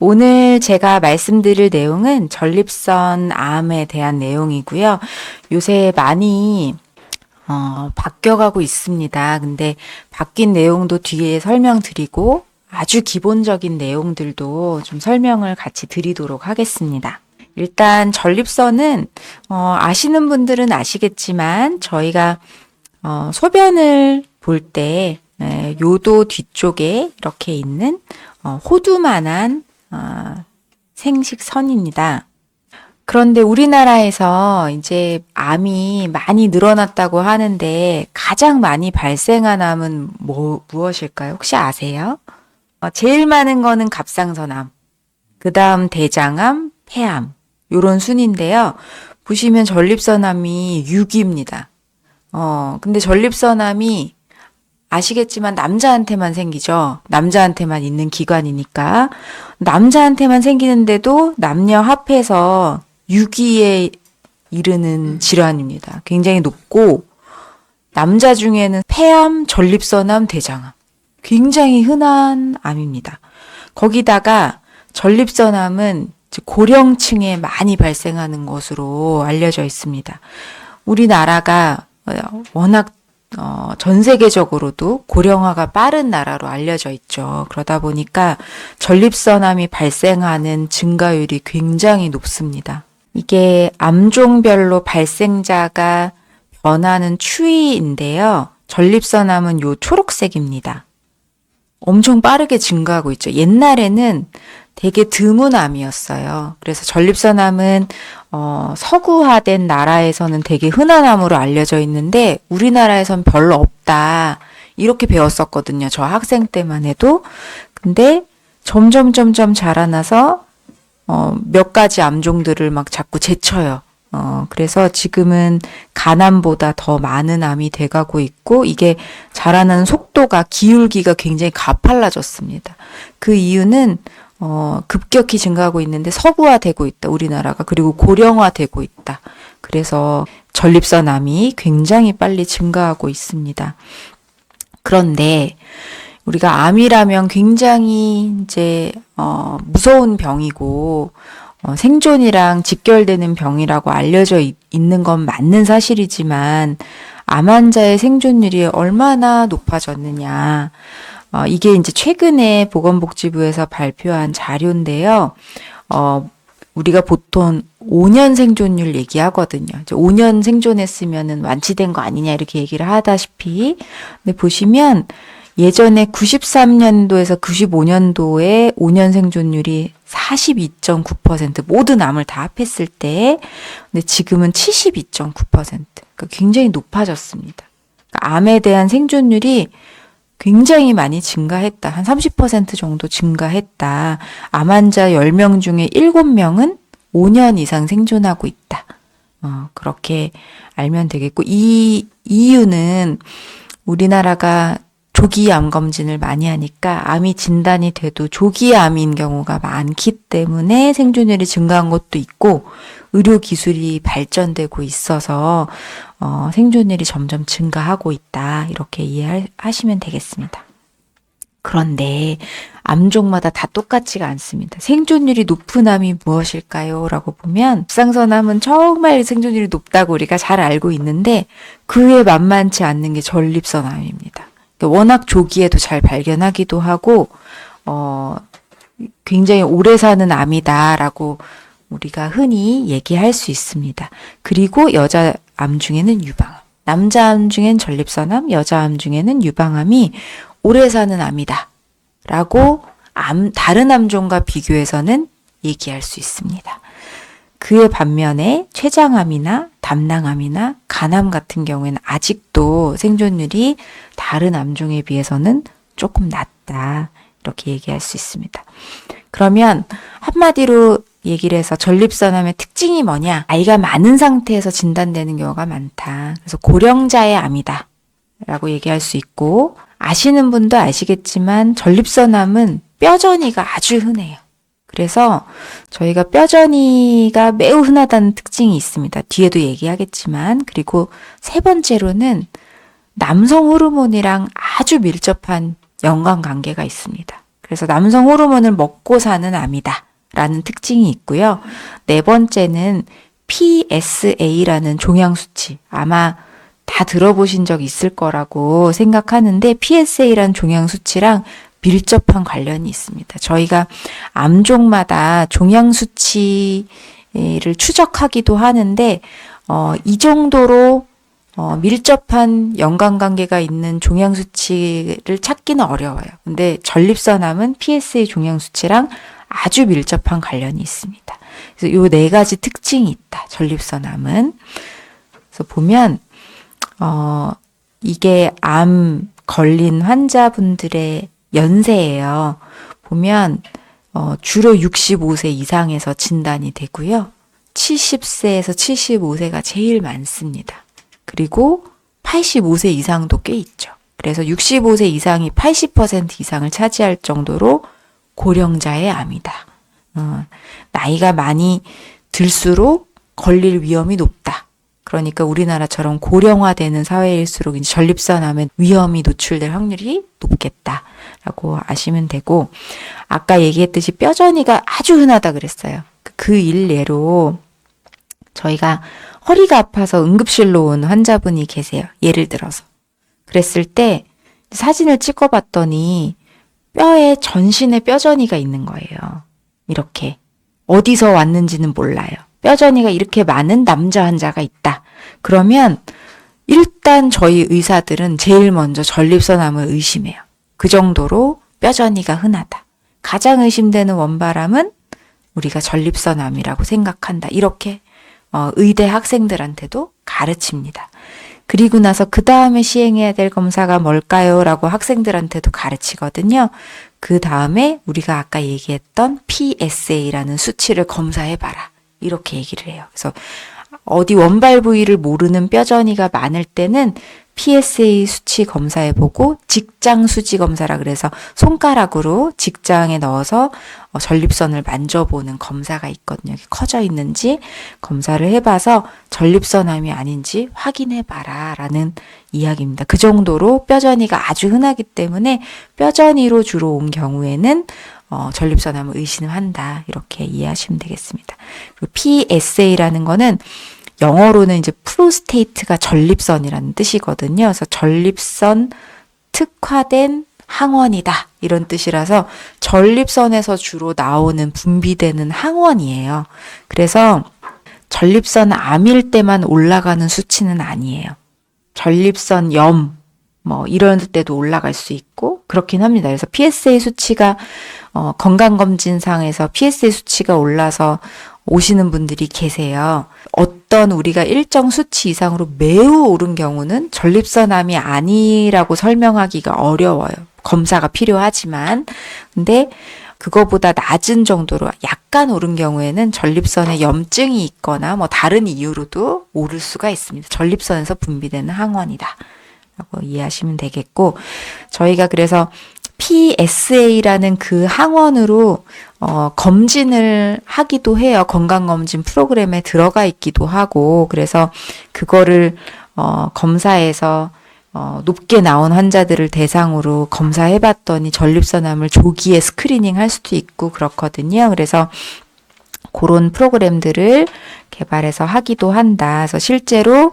오늘 제가 말씀드릴 내용은 전립선 암에 대한 내용이고요. 요새 많이 바뀌어가고 있습니다. 근데 바뀐 내용도 뒤에 설명드리고 아주 기본적인 내용들도 좀 설명을 같이 드리도록 하겠습니다. 일단 전립선은 아시는 분들은 아시겠지만 저희가 소변을 볼 때 요도 뒤쪽에 이렇게 있는 호두만한 생식선입니다. 그런데 우리나라에서 이제 암이 많이 늘어났다고 하는데 가장 많이 발생한 암은 무엇일까요? 혹시 아세요? 제일 많은 거는 갑상선암, 그 다음 대장암, 폐암 요런 순인데요. 보시면 전립선암이 6위입니다. 근데 전립선암이 아시겠지만 남자한테만 생기죠. 남자한테만 있는 기관이니까. 남자한테만 생기는데도 남녀 합해서 6위에 이르는 질환입니다. 굉장히 높고 남자 중에는 폐암, 전립선암, 대장암 굉장히 흔한 암입니다. 거기다가 전립선암은 고령층에 많이 발생하는 것으로 알려져 있습니다. 우리나라가 워낙 전 세계적으로도 고령화가 빠른 나라로 알려져 있죠. 그러다 보니까 전립선암이 발생하는 증가율이 굉장히 높습니다. 이게 암종별로 발생자가 변하는 추이인데요. 전립선암은 요 초록색입니다. 엄청 빠르게 증가하고 있죠. 옛날에는 되게 드문 암이었어요. 그래서 전립선암은 서구화된 나라에서는 되게 흔한 암으로 알려져 있는데 우리나라에선 별로 없다. 이렇게 배웠었거든요. 저 학생 때만 해도. 근데 점점 자라나서 몇 가지 암종들을 막 자꾸 제쳐요. 그래서 지금은 간암보다 더 많은 암이 돼가고 있고 이게 자라나는 속도가 기울기가 굉장히 가팔라졌습니다. 그 이유는 급격히 증가하고 있는데 서구화되고 있다. 우리나라가. 그리고 고령화되고 있다. 그래서 전립선암이 굉장히 빨리 증가하고 있습니다. 그런데 우리가 암이라면 굉장히 이제 무서운 병이고 생존이랑 직결되는 병이라고 알려져 있는 건 맞는 사실이지만 암 환자의 생존율이 얼마나 높아졌느냐. 이게 이제 최근에 보건복지부에서 발표한 자료인데요. 우리가 보통 5년 생존율 얘기하거든요. 이제 5년 생존했으면은 완치된 거 아니냐 이렇게 얘기를 하다시피. 근데 보시면 예전에 93년도에서 95년도에 5년 생존율이 42.9% 모든 암을 다 합했을 때 근데 지금은 72.9% 그러니까 굉장히 높아졌습니다. 그러니까 암에 대한 생존율이 굉장히 많이 증가했다. 한 30% 정도 증가했다. 암 환자 10명 중에 7명은 5년 이상 생존하고 있다. 그렇게 알면 되겠고 이 이유는 우리나라가 조기 암 검진을 많이 하니까 암이 진단이 돼도 조기 암인 경우가 많기 때문에 생존율이 증가한 것도 있고 의료 기술이 발전되고 있어서 생존율이 점점 증가하고 있다. 이렇게 이해하시면 되겠습니다. 그런데 암종마다 다 똑같지가 않습니다. 생존율이 높은 암이 무엇일까요? 라고 보면 갑상선암은 정말 생존율이 높다고 우리가 잘 알고 있는데 그에 만만치 않는 게 전립선암입니다. 워낙 조기에도 잘 발견하기도 하고 굉장히 오래 사는 암이다라고 우리가 흔히 얘기할 수 있습니다. 그리고 여자 암 중에는 유방암, 남자 암 중엔 전립선암, 여자 암 중에는 유방암이 오래 사는 암이다 라고 다른 암종과 비교해서는 얘기할 수 있습니다. 그에 반면에 췌장암이나 담낭암이나 간암 같은 경우에는 아직도 생존율이 다른 암종에 비해서는 조금 낮다. 이렇게 얘기할 수 있습니다. 그러면 한마디로 얘기를 해서 전립선암의 특징이 뭐냐? 나이가 많은 상태에서 진단되는 경우가 많다. 그래서 고령자의 암이다. 라고 얘기할 수 있고 아시는 분도 아시겠지만 전립선암은 뼈전이가 아주 흔해요. 그래서 저희가 뼈전이가 매우 흔하다는 특징이 있습니다. 뒤에도 얘기하겠지만 그리고 세 번째로는 남성 호르몬이랑 아주 밀접한 연관관계가 있습니다. 그래서 남성 호르몬을 먹고 사는 암이다 라는 특징이 있고요. 네 번째는 PSA라는 종양수치. 아마 다 들어보신 적 있을 거라고 생각하는데 PSA라는 종양수치랑 밀접한 관련이 있습니다. 저희가 암종마다 종양수치를 추적하기도 하는데 이 정도로 밀접한 연관관계가 있는 종양수치를 찾기는 어려워요. 근데 전립선암은 PSA 종양수치랑 아주 밀접한 관련이 있습니다. 그래서 요 네 가지 특징이 있다. 전립선암은. 그래서 보면 이게 암 걸린 환자분들의 연세예요. 보면 주로 65세 이상에서 진단이 되고요. 70세에서 75세가 제일 많습니다. 그리고 85세 이상도 꽤 있죠. 그래서 65세 이상이 80% 이상을 차지할 정도로 고령자의 암이다. 나이가 많이 들수록 걸릴 위험이 높다. 그러니까 우리나라처럼 고령화되는 사회일수록 이제 전립선암에 위험이 노출될 확률이 높겠다라고 아시면 되고, 아까 얘기했듯이 뼈저리가 아주 흔하다 그랬어요. 그 일례로 저희가 허리가 아파서 응급실로 온 환자분이 계세요. 예를 들어서. 그랬을 때 사진을 찍어봤더니 뼈에 전신에 뼈저리가 있는 거예요. 이렇게. 어디서 왔는지는 몰라요. 뼈저리가 이렇게 많은 남자 환자가 있다. 그러면 일단 저희 의사들은 제일 먼저 전립선암을 의심해요. 그 정도로 뼈저리가 흔하다. 가장 의심되는 원바람은 우리가 전립선암이라고 생각한다. 이렇게 의대 학생들한테도 가르칩니다. 그리고 나서 그 다음에 시행해야 될 검사가 뭘까요? 라고 학생들한테도 가르치거든요. 그 다음에 우리가 아까 얘기했던 PSA라는 수치를 검사해봐라. 이렇게 얘기를 해요. 그래서 어디 원발 부위를 모르는 뼈저리가 많을 때는 PSA 수치 검사해보고 직장 수지 검사라 그래서 손가락으로 직장에 넣어서 전립선을 만져보는 검사가 있거든요. 커져 있는지 검사를 해봐서 전립선암이 아닌지 확인해봐라 라는 이야기입니다. 그 정도로 뼈저리가 아주 흔하기 때문에 뼈저리로 주로 온 경우에는 전립선암을 의심한다. 이렇게 이해하시면 되겠습니다. 그리고 PSA라는 거는 영어로는 이제 프로스테이트가 전립선이라는 뜻이거든요. 그래서 전립선 특화된 항원이다. 이런 뜻이라서 전립선에서 주로 나오는 분비되는 항원이에요. 그래서 전립선 암일 때만 올라가는 수치는 아니에요. 전립선 염, 이런 때도 올라갈 수 있고 그렇긴 합니다. 그래서 PSA 수치가 건강검진상에서 PSA 수치가 올라서 오시는 분들이 계세요. 어떤 우리가 일정 수치 이상으로 매우 오른 경우는 전립선암이 아니라고 설명하기가 어려워요. 검사가 필요하지만. 근데 그거보다 낮은 정도로 약간 오른 경우에는 전립선에 염증이 있거나 다른 이유로도 오를 수가 있습니다. 전립선에서 분비되는 항원이다. 라고 이해하시면 되겠고, 저희가 그래서 PSA라는 그 항원으로 검진을 하기도 해요. 건강검진 프로그램에 들어가 있기도 하고, 그래서 그거를 검사해서 높게 나온 환자들을 대상으로 검사해봤더니 전립선암을 조기에 스크리닝 할 수도 있고 그렇거든요. 그래서 그런 프로그램들을 개발해서 하기도 한다. 그래서 실제로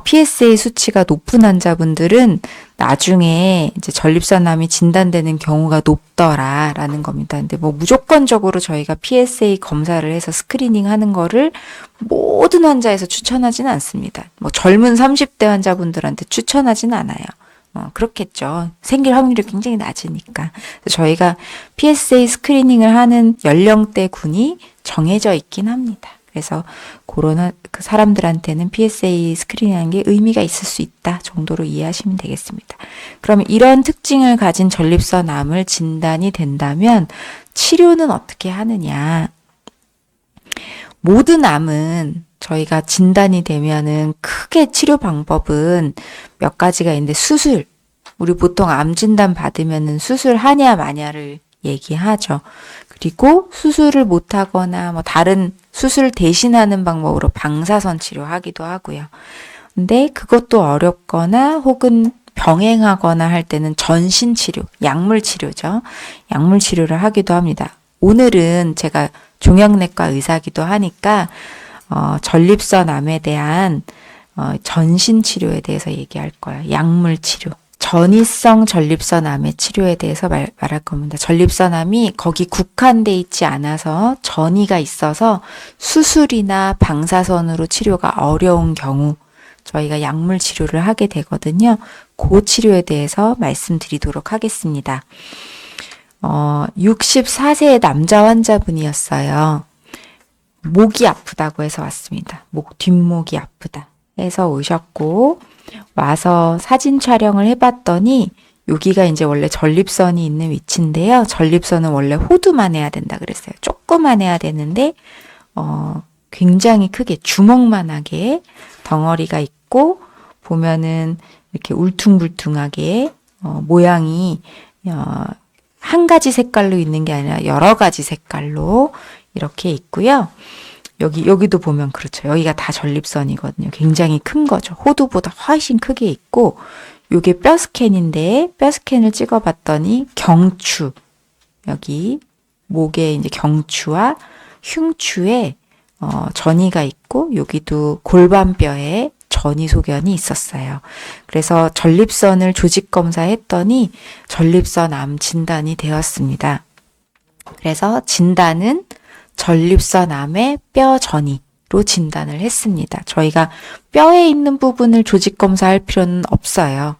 PSA 수치가 높은 환자분들은 나중에 이제 전립선암이 진단되는 경우가 높더라라는 겁니다. 근데 무조건적으로 저희가 PSA 검사를 해서 스크리닝 하는 거를 모든 환자에서 추천하지는 않습니다. 젊은 30대 환자분들한테 추천하지는 않아요. 그렇겠죠. 생길 확률이 굉장히 낮으니까. 저희가 PSA 스크리닝을 하는 연령대군이 정해져 있긴 합니다. 그래서 그런 그 사람들한테는 PSA 스크리닝하는 게 의미가 있을 수 있다 정도로 이해하시면 되겠습니다. 그러면 이런 특징을 가진 전립선암을 진단이 된다면 치료는 어떻게 하느냐? 모든 암은 저희가 진단이 되면은 크게 치료 방법은 몇 가지가 있는데 수술. 우리 보통 암 진단 받으면은 수술하냐 마냐를 얘기하죠. 그리고 수술을 못하거나 다른 수술 대신하는 방법으로 방사선 치료하기도 하고요. 근데 그것도 어렵거나 혹은 병행하거나 할 때는 전신 치료, 약물 치료죠. 약물 치료를 하기도 합니다. 오늘은 제가 종양내과 의사기도 하니까 전립선암에 대한 전신 치료에 대해서 얘기할 거예요. 약물 치료. 전이성 전립선암의 치료에 대해서 말할 겁니다. 전립선암이 거기 국한돼 있지 않아서 전이가 있어서 수술이나 방사선으로 치료가 어려운 경우 저희가 약물 치료를 하게 되거든요. 그 치료에 대해서 말씀드리도록 하겠습니다. 64세의 남자 환자분이었어요. 목이 아프다고 해서 왔습니다. 뒷목이 아프다 해서 오셨고, 와서 사진 촬영을 해봤더니 여기가 이제 원래 전립선이 있는 위치인데요. 전립선은 원래 호두만 해야 된다 그랬어요. 조금만 해야 되는데 굉장히 크게 주먹만하게 덩어리가 있고 보면은 이렇게 울퉁불퉁하게 모양이 한 가지 색깔로 있는 게 아니라 여러 가지 색깔로 이렇게 있고요. 여기도 보면 그렇죠. 여기가 다 전립선이거든요. 굉장히 큰 거죠. 호두보다 훨씬 크게 있고, 요게 뼈 스캔인데, 뼈 스캔을 찍어봤더니 경추, 여기 목에 이제 경추와 흉추에 전이가 있고, 여기도 골반뼈에 전이 소견이 있었어요. 그래서 전립선을 조직 검사했더니 전립선암 진단이 되었습니다. 그래서 진단은 전립선암의 뼈 전이로 진단을 했습니다. 저희가 뼈에 있는 부분을 조직 검사할 필요는 없어요.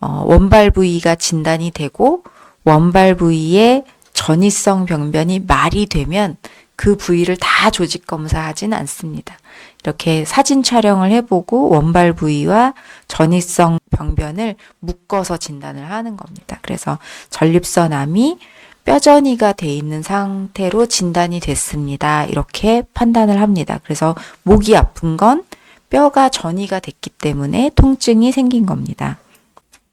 원발 부위가 진단이 되고 원발 부위에 전이성 병변이 말이 되면 그 부위를 다 조직 검사하진 않습니다. 이렇게 사진 촬영을 해보고 원발 부위와 전이성 병변을 묶어서 진단을 하는 겁니다. 그래서 전립선암이 뼈전이가 돼 있는 상태로 진단이 됐습니다. 이렇게 판단을 합니다. 그래서 목이 아픈 건 뼈가 전이가 됐기 때문에 통증이 생긴 겁니다.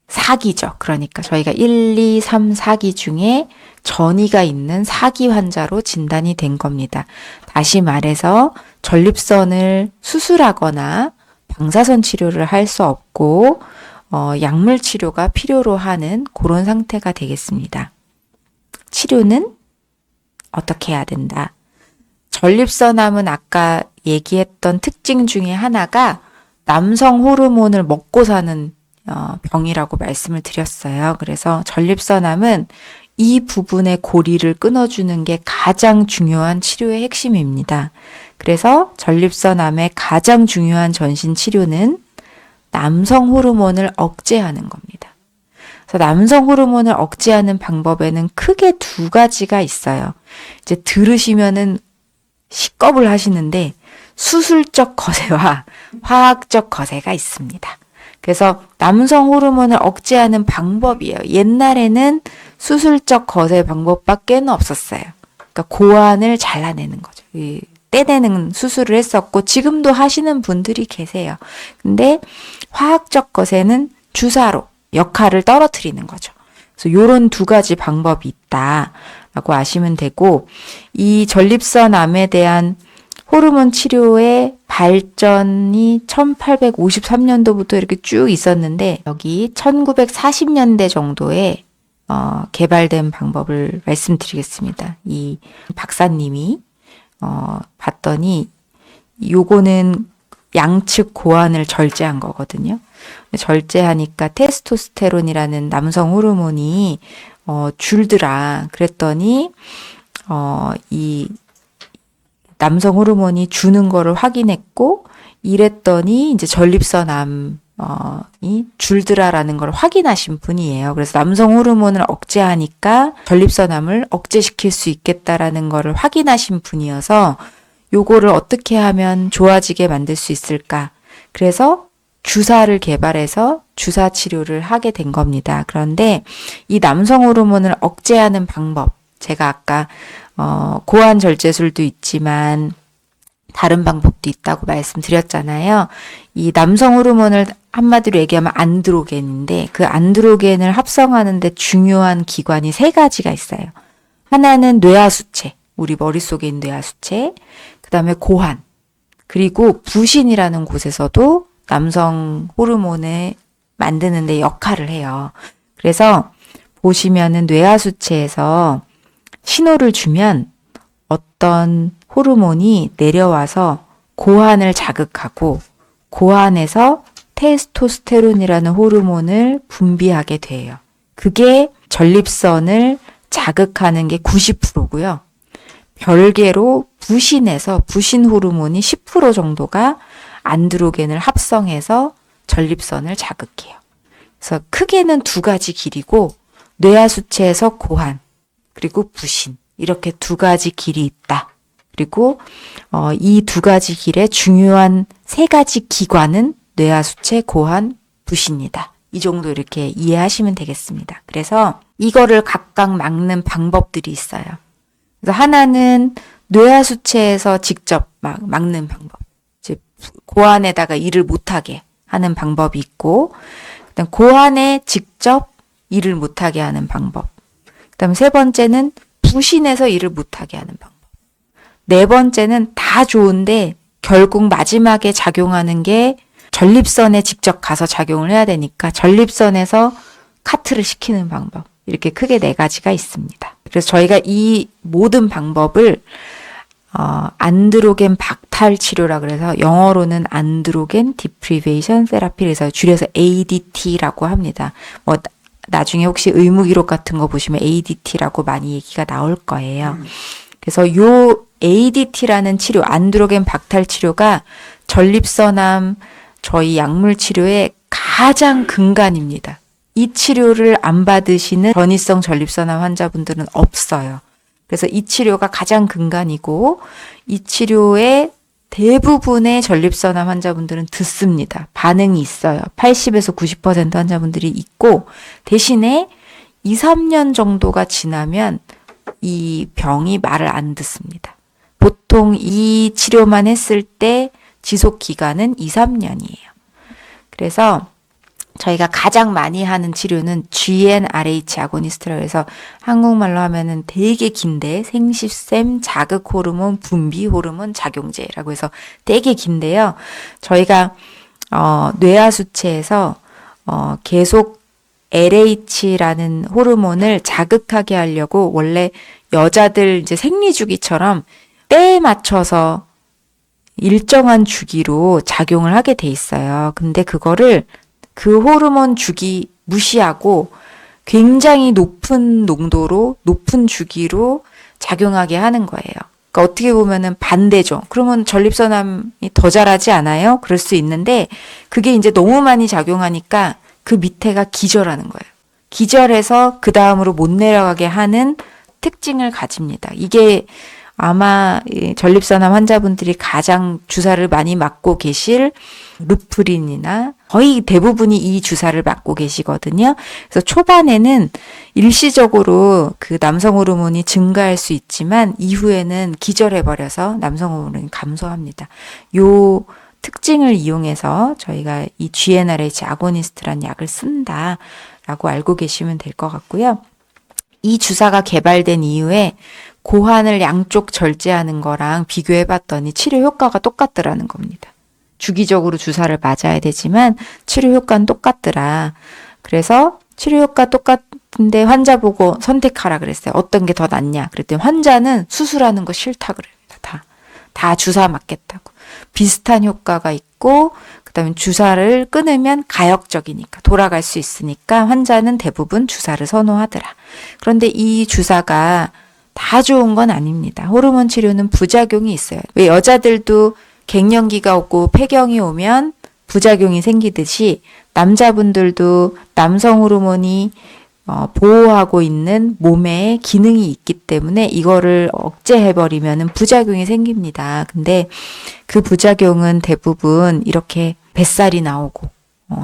4기죠. 그러니까 저희가 1, 2, 3, 4기 중에 전이가 있는 4기 환자로 진단이 된 겁니다. 다시 말해서 전립선을 수술하거나 방사선 치료를 할 수 없고 약물 치료가 필요로 하는 그런 상태가 되겠습니다. 치료는 어떻게 해야 된다? 전립선암은 아까 얘기했던 특징 중에 하나가 남성 호르몬을 먹고 사는 병이라고 말씀을 드렸어요. 그래서 전립선암은 이 부분의 고리를 끊어주는 게 가장 중요한 치료의 핵심입니다. 그래서 전립선암의 가장 중요한 전신 치료는 남성 호르몬을 억제하는 겁니다. 그래서 남성 호르몬을 억제하는 방법에는 크게 두 가지가 있어요. 이제 들으시면은 식겁을 하시는데 수술적 거세와 화학적 거세가 있습니다. 그래서 남성 호르몬을 억제하는 방법이에요. 옛날에는 수술적 거세 방법밖에 없었어요. 그러니까 고환을 잘라내는 거죠. 떼내는 수술을 했었고 지금도 하시는 분들이 계세요. 근데 화학적 거세는 주사로 역할을 떨어뜨리는 거죠. 그래서 요런 두 가지 방법이 있다라고 아시면 되고, 이 전립선암에 대한 호르몬 치료의 발전이 1853년도부터 이렇게 쭉 있었는데 여기 1940년대 정도에 개발된 방법을 말씀드리겠습니다. 이 박사님이 봤더니 요거는 양측 고환을 절제한 거거든요. 절제하니까 테스토스테론이라는 남성 호르몬이 줄더라. 그랬더니 이 남성 호르몬이 주는 거를 확인했고 이랬더니 이제 전립선암이 줄더라라는 걸 확인하신 분이에요. 그래서 남성 호르몬을 억제하니까 전립선암을 억제시킬 수 있겠다라는 거를 확인하신 분이어서 요거를 어떻게 하면 좋아지게 만들 수 있을까? 그래서 주사를 개발해서 주사 치료를 하게 된 겁니다. 그런데 이 남성 호르몬을 억제하는 방법, 제가 아까 고환 절제술도 있지만 다른 방법도 있다고 말씀드렸잖아요. 이 남성 호르몬을 한마디로 얘기하면 안드로겐인데 그 안드로겐을 합성하는데 중요한 기관이 세 가지가 있어요. 하나는 뇌하수체, 우리 머릿속에 있는 뇌하수체, 그 다음에 고환, 그리고 부신이라는 곳에서도 남성 호르몬의 만드는 데 역할을 해요. 그래서 보시면은 뇌하수체에서 신호를 주면 어떤 호르몬이 내려와서 고환을 자극하고 고환에서 테스토스테론이라는 호르몬을 분비하게 돼요. 그게 전립선을 자극하는 게 90%고요. 별개로 부신에서 부신 호르몬이 10% 정도가 안드로겐을 합성해서 전립선을 자극해요. 그래서 크게는 두 가지 길이고 뇌하수체에서 고환 그리고 부신 이렇게 두 가지 길이 있다. 그리고 이 두 가지 길의 중요한 세 가지 기관은 뇌하수체, 고환, 부신이다. 이 정도 이렇게 이해하시면 되겠습니다. 그래서 이거를 각각 막는 방법들이 있어요. 그래서 하나는 뇌하수체에서 직접 막는 방법. 즉 고환에다가 일을 못하게 하는 방법이 있고, 그다음 고환에 직접 일을 못하게 하는 방법. 그다음 세 번째는 부신에서 일을 못하게 하는 방법. 네 번째는 다 좋은데 결국 마지막에 작용하는 게 전립선에 직접 가서 작용을 해야 되니까 전립선에서 카트를 시키는 방법. 이렇게 크게 네 가지가 있습니다. 그래서 저희가 이 모든 방법을 안드로겐 박탈 치료라 그래서 영어로는 안드로겐 디프리베이션 세라피 그래서 줄여서 ADT라고 합니다. 뭐 나중에 혹시 의무 기록 같은 거 보시면 ADT라고 많이 얘기가 나올 거예요. 그래서 요 ADT라는 치료, 안드로겐 박탈 치료가 전립선암 저희 약물 치료의 가장 근간입니다. 이 치료를 안 받으시는 전이성 전립선암 환자분들은 없어요. 그래서 이 치료가 가장 근간이고 이 치료의 대부분의 전립선암 환자분들은 듣습니다. 반응이 있어요. 80에서 90% 환자분들이 있고 대신에 2, 3년 정도가 지나면 이 병이 말을 안 듣습니다. 보통 이 치료만 했을 때 지속 기간은 2, 3년이에요. 그래서 저희가 가장 많이 하는 치료는 GnRH 아고니스트라고 해서 한국말로 하면은 되게 긴데 생식샘 자극 호르몬 분비 호르몬 작용제라고 해서 되게 긴데요. 저희가 뇌하수체에서 계속 LH라는 호르몬을 자극하게 하려고 원래 여자들 이제 생리주기처럼 때에 맞춰서 일정한 주기로 작용을 하게 돼 있어요. 근데 그거를 그 호르몬 주기 무시하고 굉장히 높은 농도로 높은 주기로 작용하게 하는 거예요. 그러니까 어떻게 보면은 반대죠. 그러면 전립선암이 더 자라지 않아요? 그럴 수 있는데 그게 이제 너무 많이 작용하니까 그 밑에가 기절하는 거예요. 기절해서 그 다음으로 못 내려가게 하는 특징을 가집니다. 이게 아마 전립선암 환자분들이 가장 주사를 많이 맞고 계실 루프린이나 거의 대부분이 이 주사를 맞고 계시거든요. 그래서 초반에는 일시적으로 그 남성 호르몬이 증가할 수 있지만 이후에는 기절해버려서 남성 호르몬이 감소합니다. 요 특징을 이용해서 저희가 이 GnRH 아고니스트라는 약을 쓴다라고 알고 계시면 될 것 같고요. 이 주사가 개발된 이후에 고환을 양쪽 절제하는 거랑 비교해봤더니 치료 효과가 똑같더라는 겁니다. 주기적으로 주사를 맞아야 되지만 치료 효과는 똑같더라. 그래서 치료 효과 똑같은데 환자 보고 선택하라 그랬어요. 어떤 게 더 낫냐. 그랬더니 환자는 수술하는 거 싫다 그럽니다. 다 주사 맞겠다고. 비슷한 효과가 있고 그다음에 주사를 끊으면 가역적이니까 돌아갈 수 있으니까 환자는 대부분 주사를 선호하더라. 그런데 이 주사가 다 좋은 건 아닙니다. 호르몬 치료는 부작용이 있어요. 왜 여자들도 갱년기가 오고 폐경이 오면 부작용이 생기듯이 남자분들도 남성 호르몬이 보호하고 있는 몸에 기능이 있기 때문에 이거를 억제해버리면 부작용이 생깁니다. 근데 그 부작용은 대부분 이렇게 뱃살이 나오고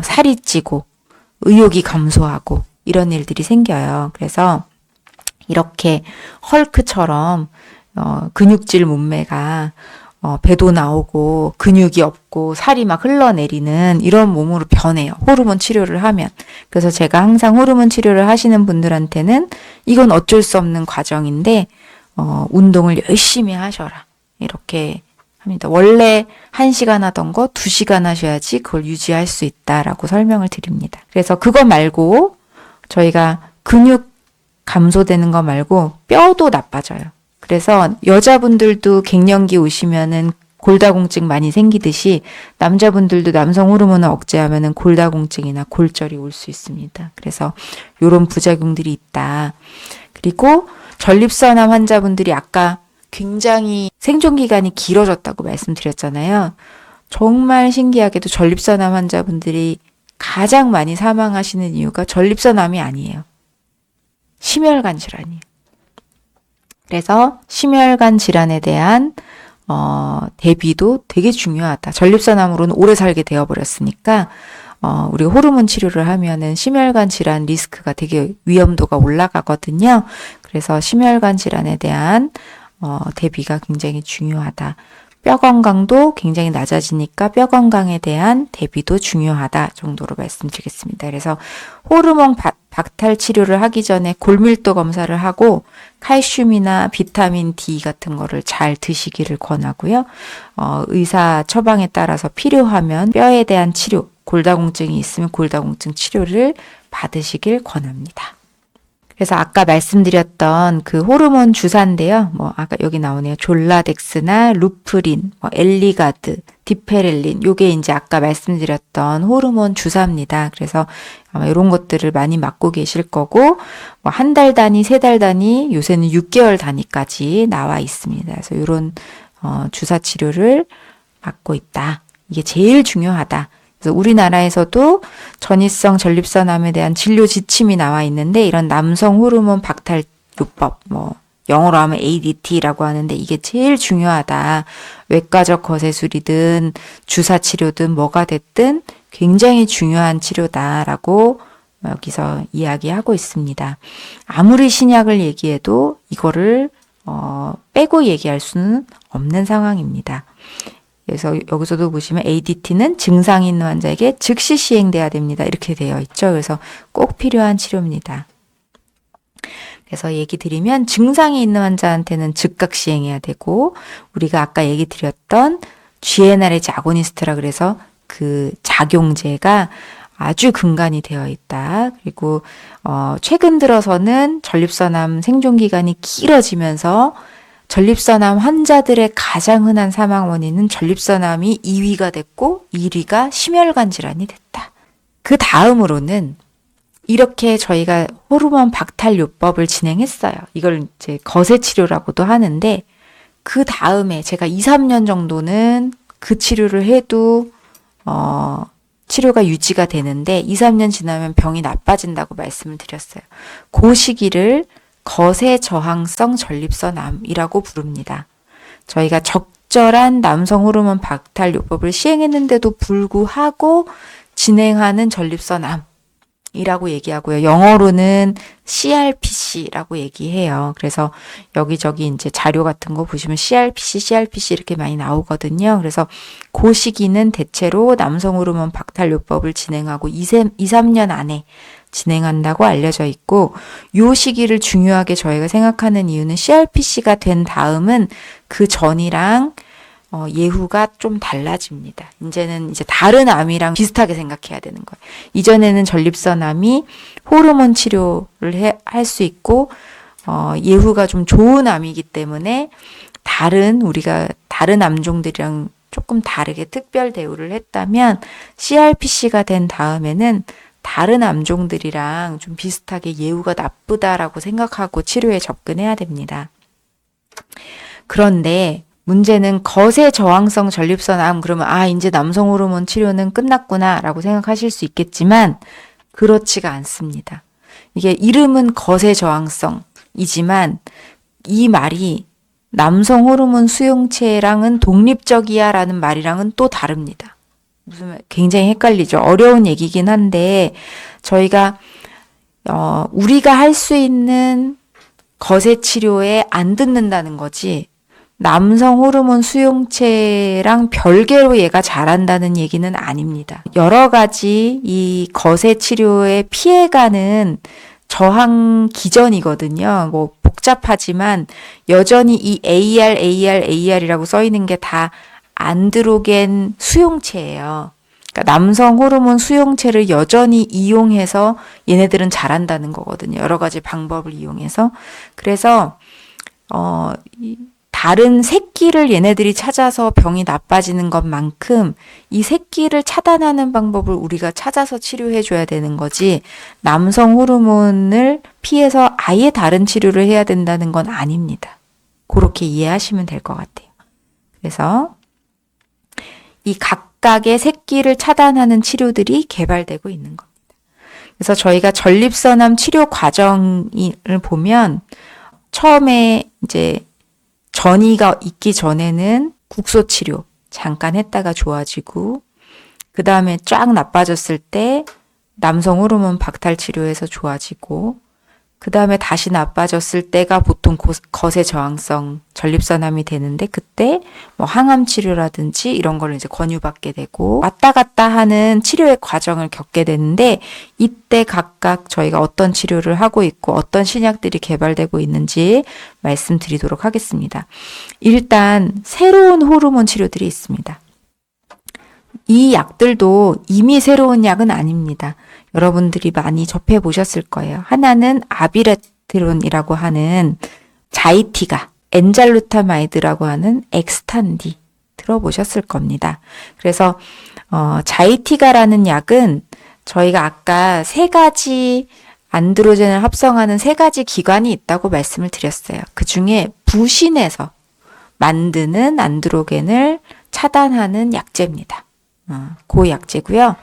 살이 찌고 의욕이 감소하고 이런 일들이 생겨요. 그래서 이렇게 헐크처럼 근육질 몸매가 배도 나오고 근육이 없고 살이 막 흘러내리는 이런 몸으로 변해요. 호르몬 치료를 하면. 그래서 제가 항상 호르몬 치료를 하시는 분들한테는 이건 어쩔 수 없는 과정인데 운동을 열심히 하셔라. 이렇게 합니다. 원래 1시간 하던 거 2시간 하셔야지 그걸 유지할 수 있다라고 설명을 드립니다. 그래서 그거 말고 저희가 근육 감소되는 거 말고 뼈도 나빠져요. 그래서 여자분들도 갱년기 오시면은 골다공증 많이 생기듯이 남자분들도 남성 호르몬을 억제하면은 골다공증이나 골절이 올 수 있습니다. 그래서 이런 부작용들이 있다. 그리고 전립선암 환자분들이 아까 굉장히 생존 기간이 길어졌다고 말씀드렸잖아요. 정말 신기하게도 전립선암 환자분들이 가장 많이 사망하시는 이유가 전립선암이 아니에요. 심혈관 질환이에요. 그래서 심혈관 질환에 대한 대비도 되게 중요하다. 전립선암으로는 오래 살게 되어버렸으니까 우리가 호르몬 치료를 하면은 심혈관 질환 리스크가 되게 위험도가 올라가거든요. 그래서 심혈관 질환에 대한 대비가 굉장히 중요하다. 뼈 건강도 굉장히 낮아지니까 뼈 건강에 대한 대비도 중요하다 정도로 말씀드리겠습니다. 그래서 호르몬 박탈 치료를 하기 전에 골밀도 검사를 하고 칼슘이나 비타민 D 같은 거를 잘 드시기를 권하고요. 의사 처방에 따라서 필요하면 뼈에 대한 치료, 골다공증이 있으면 골다공증 치료를 받으시길 권합니다. 그래서 아까 말씀드렸던 그 호르몬 주사인데요. 아까 여기 나오네요. 졸라덱스나 루프린, 엘리가드, 디페렐린. 요게 이제 아까 말씀드렸던 호르몬 주사입니다. 그래서 아마 이런 것들을 많이 맞고 계실 거고, 한 달 단위, 3달 단위, 요새는 6개월 단위까지 나와 있습니다. 그래서 이런 주사 치료를 받고 있다. 이게 제일 중요하다. 그래서 우리나라에서도 전이성 전립선암에 대한 진료 지침이 나와 있는데 이런 남성 호르몬 박탈요법, 영어로 하면 ADT라고 하는데 이게 제일 중요하다. 외과적 거세술이든 주사 치료든 뭐가 됐든 굉장히 중요한 치료다라고 여기서 이야기하고 있습니다. 아무리 신약을 얘기해도 이거를 빼고 얘기할 수는 없는 상황입니다. 그래서 여기서도 보시면 ADT는 증상이 있는 환자에게 즉시 시행돼야 됩니다. 이렇게 되어 있죠. 그래서 꼭 필요한 치료입니다. 그래서 얘기 드리면 증상이 있는 환자한테는 즉각 시행해야 되고 우리가 아까 얘기 드렸던 GnRH 아고니스트라 그래서 그 작용제가 아주 근간이 되어 있다. 그리고 최근 들어서는 전립선암 생존 기간이 길어지면서 전립선암 환자들의 가장 흔한 사망 원인은 전립선암이 2위가 됐고 1위가 심혈관 질환이 됐다. 그 다음으로는 이렇게 저희가 호르몬 박탈요법을 진행했어요. 이걸 이제 거세 치료라고도 하는데 그 다음에 제가 2, 3년 정도는 그 치료를 해도 치료가 유지가 되는데 2, 3년 지나면 병이 나빠진다고 말씀을 드렸어요. 그 시기를 거세 저항성 전립선암이라고 부릅니다. 저희가 적절한 남성 호르몬 박탈요법을 시행했는데도 불구하고 진행하는 전립선암이라고 얘기하고요. 영어로는 CRPC라고 얘기해요. 그래서 여기저기 이제 자료 같은 거 보시면 CRPC 이렇게 많이 나오거든요. 그래서 그 시기는 대체로 남성 호르몬 박탈요법을 진행하고 2, 3년 안에 진행한다고 알려져 있고 요 시기를 중요하게 저희가 생각하는 이유는 CRPC가 된 다음은 그 전이랑 예후가 좀 달라집니다. 이제는 이제 다른 암이랑 비슷하게 생각해야 되는 거예요. 이전에는 전립선암이 호르몬 치료를 할 수 있고 예후가 좀 좋은 암이기 때문에 우리가 다른 암종들이랑 조금 다르게 특별 대우를 했다면 CRPC가 된 다음에는 다른 암종들이랑 좀 비슷하게 예후가 나쁘다라고 생각하고 치료에 접근해야 됩니다. 그런데 문제는 거세 저항성 전립선암 그러면 이제 남성 호르몬 치료는 끝났구나라고 생각하실 수 있겠지만 그렇지가 않습니다. 이게 이름은 거세 저항성이지만 이 말이 남성 호르몬 수용체랑은 독립적이야라는 말이랑은 또 다릅니다. 굉장히 헷갈리죠. 어려운 얘기긴 한데 저희가 우리가 할 수 있는 거세 치료에 안 듣는다는 거지 남성 호르몬 수용체랑 별개로 얘가 잘한다는 얘기는 아닙니다. 여러 가지 이 거세 치료에 피해가는 저항 기전이거든요. 복잡하지만 여전히 이 AR이라고 써 있는 게 다 안드로겐 수용체예요. 그러니까 남성 호르몬 수용체를 여전히 이용해서 얘네들은 자란다는 거거든요. 여러 가지 방법을 이용해서. 그래서 다른 새끼를 얘네들이 찾아서 병이 나빠지는 것만큼 이 새끼를 차단하는 방법을 우리가 찾아서 치료해 줘야 되는 거지, 남성 호르몬을 피해서 아예 다른 치료를 해야 된다는 건 아닙니다. 그렇게 이해하시면 될 것 같아요. 그래서 이 각각의 새끼를 차단하는 치료들이 개발되고 있는 겁니다. 그래서 저희가 전립선암 치료 과정을 보면 처음에 이제 전이가 있기 전에는 국소 치료 잠깐 했다가 좋아지고, 그 다음에 쫙 나빠졌을 때 남성 호르몬 박탈 치료해서 좋아지고, 그 다음에 다시 나빠졌을 때가 보통 거세 저항성 전립선암이 되는데, 그때 뭐 항암 치료라든지 이런 걸 이제 권유받게 되고 왔다 갔다 하는 치료의 과정을 겪게 되는데, 이때 각각 저희가 어떤 치료를 하고 있고 어떤 신약들이 개발되고 있는지 말씀드리도록 하겠습니다. 일단 새로운 호르몬 치료들이 있습니다. 이 약들도 이미 새로운 약은 아닙니다. 여러분들이 많이 접해 보셨을 거예요. 하나는 아비라트론이라고 하는 자이티가, 엔잘루타마이드라고 하는 엑스탄디 들어보셨을 겁니다. 그래서 자이티가라는 약은 저희가 아까 세 가지 안드로겐을 합성하는 세 가지 기관이 있다고 말씀을 드렸어요. 그 중에 부신에서 만드는 안드로겐을 차단하는 약제입니다. 그 약제고요.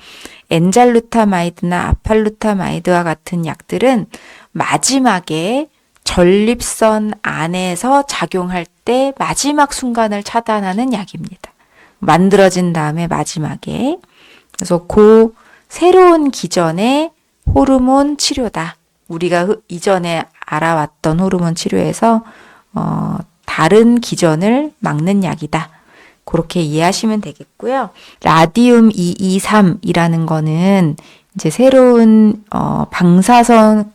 엔잘루타마이드나 아팔루타마이드와 같은 약들은 마지막에 전립선 안에서 작용할 때 마지막 순간을 차단하는 약입니다. 만들어진 다음에 마지막에. 그래서 그 새로운 기전의 호르몬 치료다. 우리가 이전에 알아왔던 호르몬 치료에서 다른 기전을 막는 약이다. 그렇게 이해하시면 되겠고요. 라디움 223이라는 거는 이제 새로운 방사선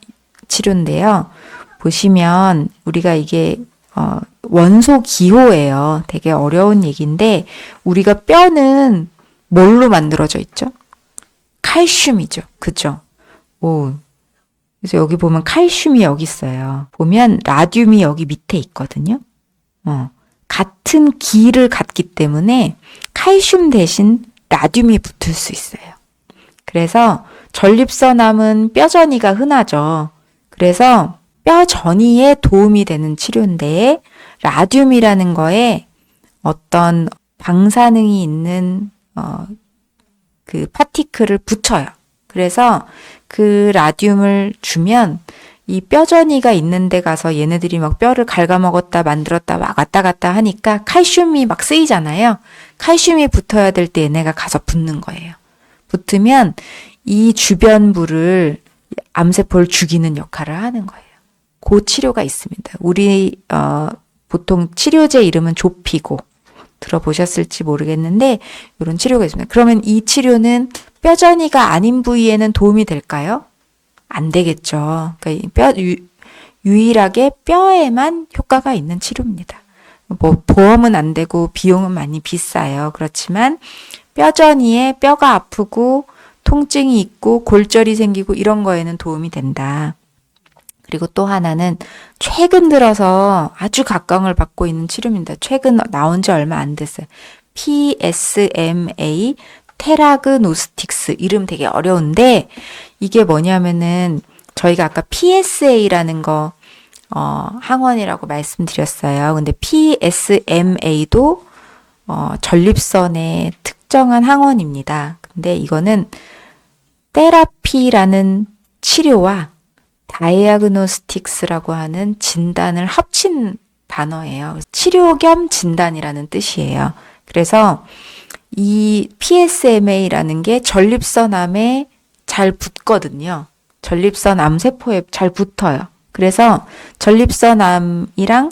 치료인데요. 보시면 우리가 이게 원소 기호예요. 되게 어려운 얘기인데, 우리가 뼈는 뭘로 만들어져 있죠? 칼슘이죠. 그죠? 오. 그래서 여기 보면 칼슘이 여기 있어요. 보면 라듐이 여기 밑에 있거든요. 같은 기를 갖기 때문에 칼슘 대신 라듐이 붙을 수 있어요. 그래서 전립선암은 뼈전이가 흔하죠. 그래서 뼈전이에 도움이 되는 치료인데, 라듐이라는 거에 어떤 방사능이 있는 그 파티클을 붙여요. 그래서 그 라듐을 주면 이 뼈전이가 있는 데 가서 얘네들이 막 뼈를 갉아먹었다 만들었다 막 왔다 갔다 하니까 칼슘이 막 쓰이잖아요. 칼슘이 붙어야 될 때 얘네가 가서 붙는 거예요. 붙으면 이 주변부를, 암세포를 죽이는 역할을 하는 거예요. 그 치료가 있습니다. 우리 보통 치료제 이름은 조피고 들어보셨을지 모르겠는데 이런 치료가 있습니다. 그러면 이 치료는 뼈전이가 아닌 부위에는 도움이 될까요? 안 되겠죠. 그러니까 유일하게 뼈에만 효과가 있는 치료입니다. 뭐 보험은 안 되고 비용은 많이 비싸요. 그렇지만 뼈전이에 뼈가 아프고 통증이 있고 골절이 생기고 이런 거에는 도움이 된다. 그리고 또 하나는 최근 들어서 아주 각광을 받고 있는 치료입니다. 최근 나온 지 얼마 안 됐어요. PSMA 테라그노스틱스, 이름 되게 어려운데 이게 뭐냐면은 저희가 아까 PSA라는 거 항원이라고 말씀드렸어요. 근데 PSMA도 전립선의 특정한 항원입니다. 근데 이거는 테라피라는 치료와 다이아그노스틱스라고 하는 진단을 합친 단어예요. 치료 겸 진단이라는 뜻이에요. 그래서 이 PSMA라는 게 전립선암에 잘 붙거든요. 전립선 암세포에 잘 붙어요. 그래서 전립선암이랑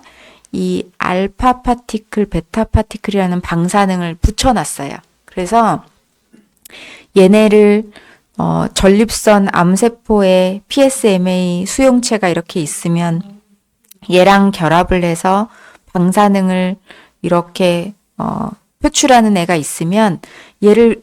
이 알파 파티클, 베타 파티클이라는 방사능을 붙여놨어요. 그래서 얘네를 전립선 암세포에 PSMA 수용체가 이렇게 있으면 얘랑 결합을 해서 방사능을 이렇게 표출하는 애가 있으면 얘를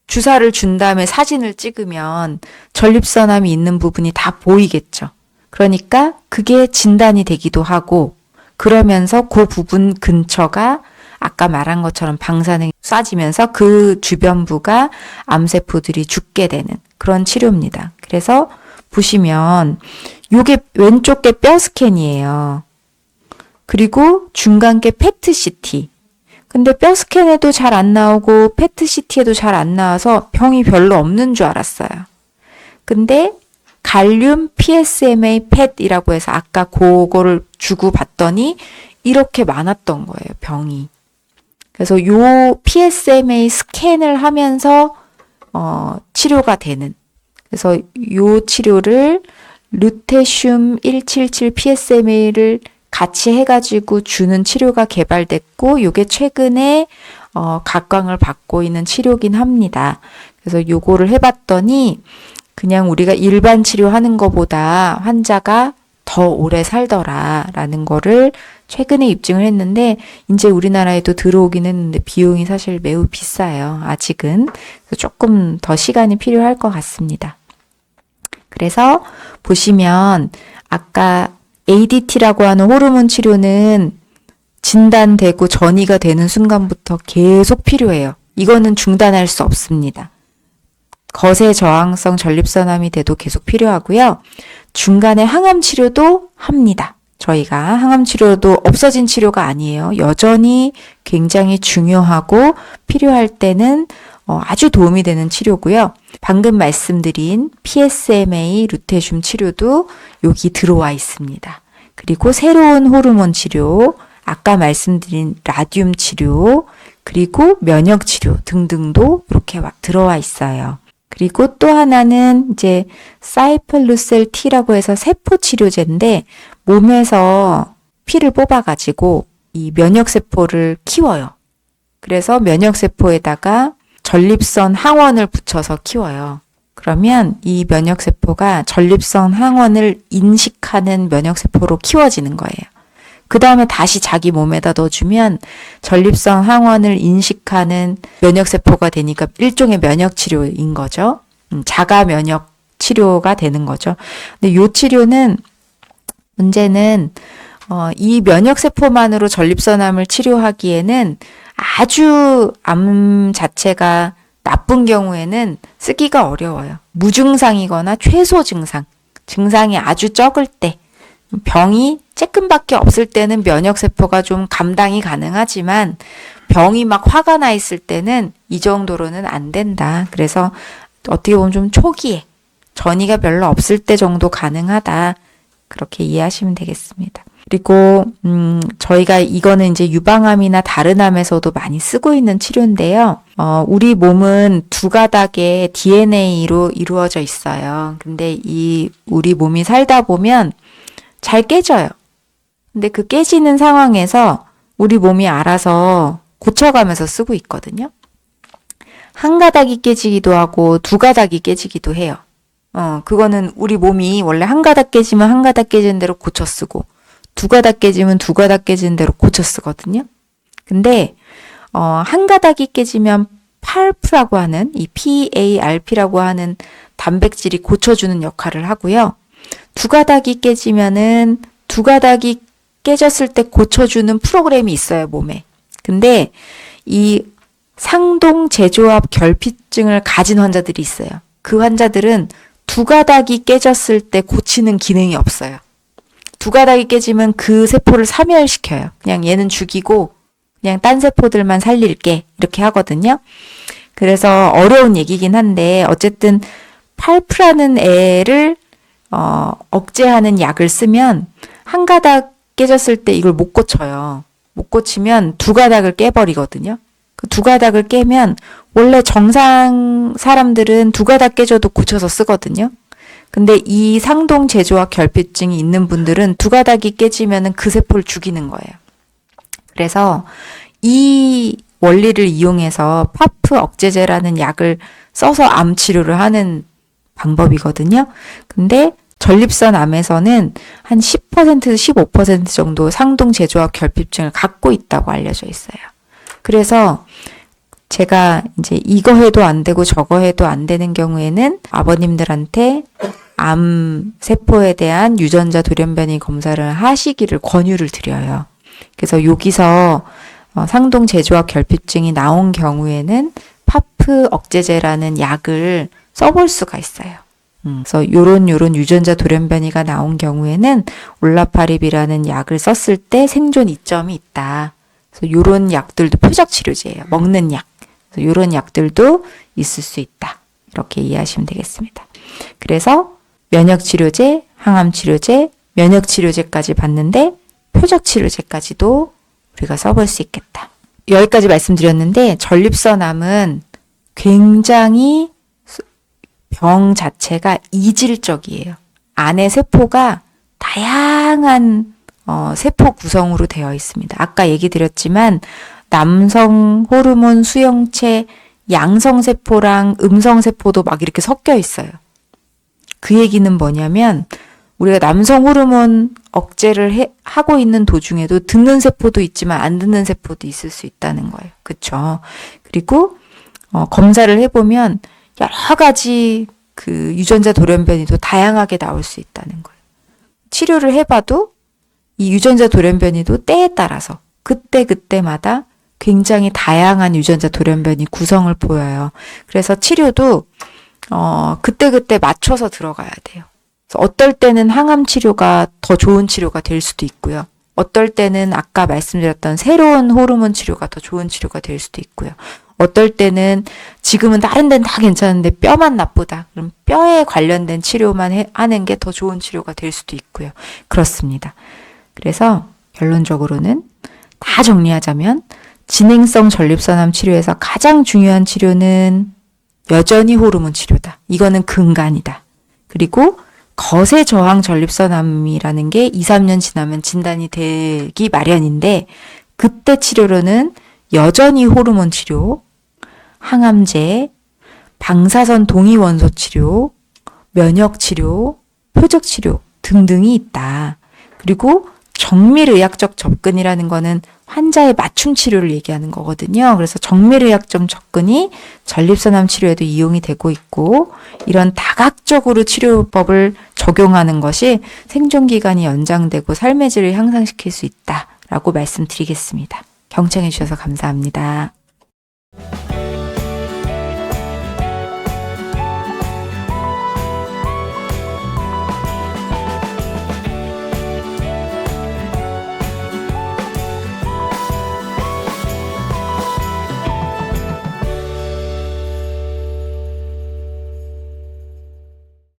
주사를 준 다음에 사진을 찍으면 전립선암이 있는 부분이 다 보이겠죠. 그러니까 그게 진단이 되기도 하고 그러면서 그 부분 근처가 아까 말한 것처럼 방사능이 쏴지면서 그 주변부가 암세포들이 죽게 되는 그런 치료입니다. 그래서 보시면 요게 왼쪽 게 뼈 스캔이에요. 그리고 중간 게 페트 CT. 근데 뼈 스캔에도 잘 안 나오고 페트 CT에도 잘 안 나와서 병이 별로 없는 줄 알았어요. 근데 갈륨 PSMA 펫이라고 해서 아까 그거를 주고 봤더니 이렇게 많았던 거예요, 병이. 그래서 요 PSMA 스캔을 하면서 치료가 되는. 그래서 요 치료를 루테슘 177 PSMA를 같이 해가지고 주는 치료가 개발됐고 요게 최근에 각광을 받고 있는 치료긴 합니다. 그래서 요거를 해봤더니 그냥 우리가 일반 치료하는 것보다 환자가 더 오래 살더라라는 거를 최근에 입증을 했는데 이제 우리나라에도 들어오긴 했는데 비용이 사실 매우 비싸요. 아직은. 그래서 조금 더 시간이 필요할 것 같습니다. 그래서 보시면 아까 ADT라고 하는 호르몬 치료는 진단되고 전이가 되는 순간부터 계속 필요해요. 이거는 중단할 수 없습니다. 거세 저항성 전립선암이 돼도 계속 필요하고요. 중간에 항암 치료도 합니다. 저희가 항암 치료도 없어진 치료가 아니에요. 여전히 굉장히 중요하고 필요할 때는 아주 도움이 되는 치료고요. 방금 말씀드린 PSMA 루테슘 치료도 여기 들어와 있습니다. 그리고 새로운 호르몬 치료, 아까 말씀드린 라듐 치료, 그리고 면역 치료 등등도 이렇게 들어와 있어요. 그리고 또 하나는 이제 사이클루셀 T라고 해서 세포 치료제인데 몸에서 피를 뽑아가지고 이 면역세포를 키워요. 그래서 면역세포에다가 전립선 항원을 붙여서 키워요. 그러면 이 면역세포가 전립선 항원을 인식하는 면역세포로 키워지는 거예요. 그 다음에 다시 자기 몸에다 넣어주면 전립선 항원을 인식하는 면역세포가 되니까 일종의 면역치료인 거죠. 자가 면역 치료가 되는 거죠. 근데 이 치료는 문제는 이 면역세포만으로 전립선암을 치료하기에는 아주 암 자체가 나쁜 경우에는 쓰기가 어려워요. 무증상이거나 최소 증상, 증상이 아주 적을 때, 병이 쬐끔밖에 없을 때는 면역세포가 좀 감당이 가능하지만 병이 막 화가 나 있을 때는 이 정도로는 안 된다. 그래서 어떻게 보면 좀 초기에 전이가 별로 없을 때 정도 가능하다. 그렇게 이해하시면 되겠습니다. 그리고 저희가 이거는 이제 유방암이나 다른 암에서도 많이 쓰고 있는 치료인데요. 우리 몸은 두 가닥의 DNA로 이루어져 있어요. 근데 이 우리 몸이 살다 보면 잘 깨져요. 근데 그 깨지는 상황에서 우리 몸이 알아서 고쳐가면서 쓰고 있거든요. 한 가닥이 깨지기도 하고 두 가닥이 깨지기도 해요. 그거는 우리 몸이 원래 한 가닥 깨지면 한 가닥 깨지는 대로 고쳐 쓰고 두 가닥 깨지면 두 가닥 깨지는 대로 고쳐 쓰거든요. 근데 한 가닥이 깨지면 PARP라고 하는 이 PARP라고 하는 단백질이 고쳐주는 역할을 하고요. 두 가닥이 깨지면은 두 가닥이 깨졌을 때 고쳐주는 프로그램이 있어요, 몸에. 근데 이 상동 제조합 결핍증을 가진 환자들이 있어요. 그 환자들은 두 가닥이 깨졌을 때 고치는 기능이 없어요. 두 가닥이 깨지면 그 세포를 사멸시켜요. 그냥 얘는 죽이고 그냥 딴 세포들만 살릴게 이렇게 하거든요. 그래서 어려운 얘기긴 한데 어쨌든 팔프라는 애를 억제하는 약을 쓰면 한 가닥 깨졌을 때 이걸 못 고쳐요. 못 고치면 두 가닥을 깨버리거든요. 그 두 가닥을 깨면 원래 정상 사람들은 두 가닥 깨져도 고쳐서 쓰거든요. 근데 이 상동 제조합 결핍증이 있는 분들은 두 가닥이 깨지면은 그 세포를 죽이는 거예요. 그래서 이 원리를 이용해서 파프 억제제라는 약을 써서 암 치료를 하는 방법이거든요. 근데 전립선 암에서는 한 10%에서 15% 정도 상동 제조합 결핍증을 갖고 있다고 알려져 있어요. 그래서 제가 이제 이거 해도 안 되고 저거 해도 안 되는 경우에는 아버님들한테 암 세포에 대한 유전자 돌연변이 검사를 하시기를 권유를 드려요. 그래서 여기서 상동 제조학 결핍증이 나온 경우에는 파프 억제제라는 약을 써볼 수가 있어요. 그래서 요런 유전자 돌연변이가 나온 경우에는 올라파립이라는 약을 썼을 때 생존 이점이 있다. 그래서 요런 약들도 표적 치료제예요. 먹는 약. 그래서 요런 약들도 있을 수 있다. 이렇게 이해하시면 되겠습니다. 그래서 면역 치료제, 항암 치료제, 면역 치료제까지 봤는데 표적 치료제까지도 우리가 써볼 수 있겠다. 여기까지 말씀드렸는데 전립선암은 굉장히 병 자체가 이질적이에요. 안에 세포가 다양한 세포 구성으로 되어 있습니다. 아까 얘기 드렸지만 남성 호르몬 수용체 양성세포랑 음성세포도 막 이렇게 섞여 있어요. 그 얘기는 뭐냐면 우리가 남성 호르몬 억제를 하고 있는 도중에도 듣는 세포도 있지만 안 듣는 세포도 있을 수 있다는 거예요. 그렇죠? 그리고 검사를 해보면 여러 가지 그 유전자 돌연변이도 다양하게 나올 수 있다는 거예요. 치료를 해봐도 이 유전자 돌연변이도 때에 따라서 그때마다 굉장히 다양한 유전자 돌연변이 구성을 보여요. 그래서 치료도 그때 맞춰서 들어가야 돼요. 그래서 어떨 때는 항암 치료가 더 좋은 치료가 될 수도 있고요. 어떨 때는 아까 말씀드렸던 새로운 호르몬 치료가 더 좋은 치료가 될 수도 있고요. 어떨 때는 지금은 다른 데는 다 괜찮은데 뼈만 나쁘다. 그럼 뼈에 관련된 치료만 하는 게 더 좋은 치료가 될 수도 있고요. 그렇습니다. 그래서 결론적으로는 다 정리하자면 진행성 전립선암 치료에서 가장 중요한 치료는 여전히 호르몬 치료다. 이거는 근간이다. 그리고 거세 저항 전립선암이라는 게 2, 3년 지나면 진단이 되기 마련인데 그때 치료로는 여전히 호르몬 치료, 항암제, 방사선 동위원소 치료, 면역 치료, 표적 치료 등등이 있다. 그리고 정밀의학적 접근이라는 거는 환자의 맞춤 치료를 얘기하는 거거든요. 그래서 정밀의학적 접근이 전립선암 치료에도 이용이 되고 있고 이런 다각적으로 치료법을 적용하는 것이 생존 기간이 연장되고 삶의 질을 향상시킬 수 있다라고 말씀드리겠습니다. 경청해 주셔서 감사합니다.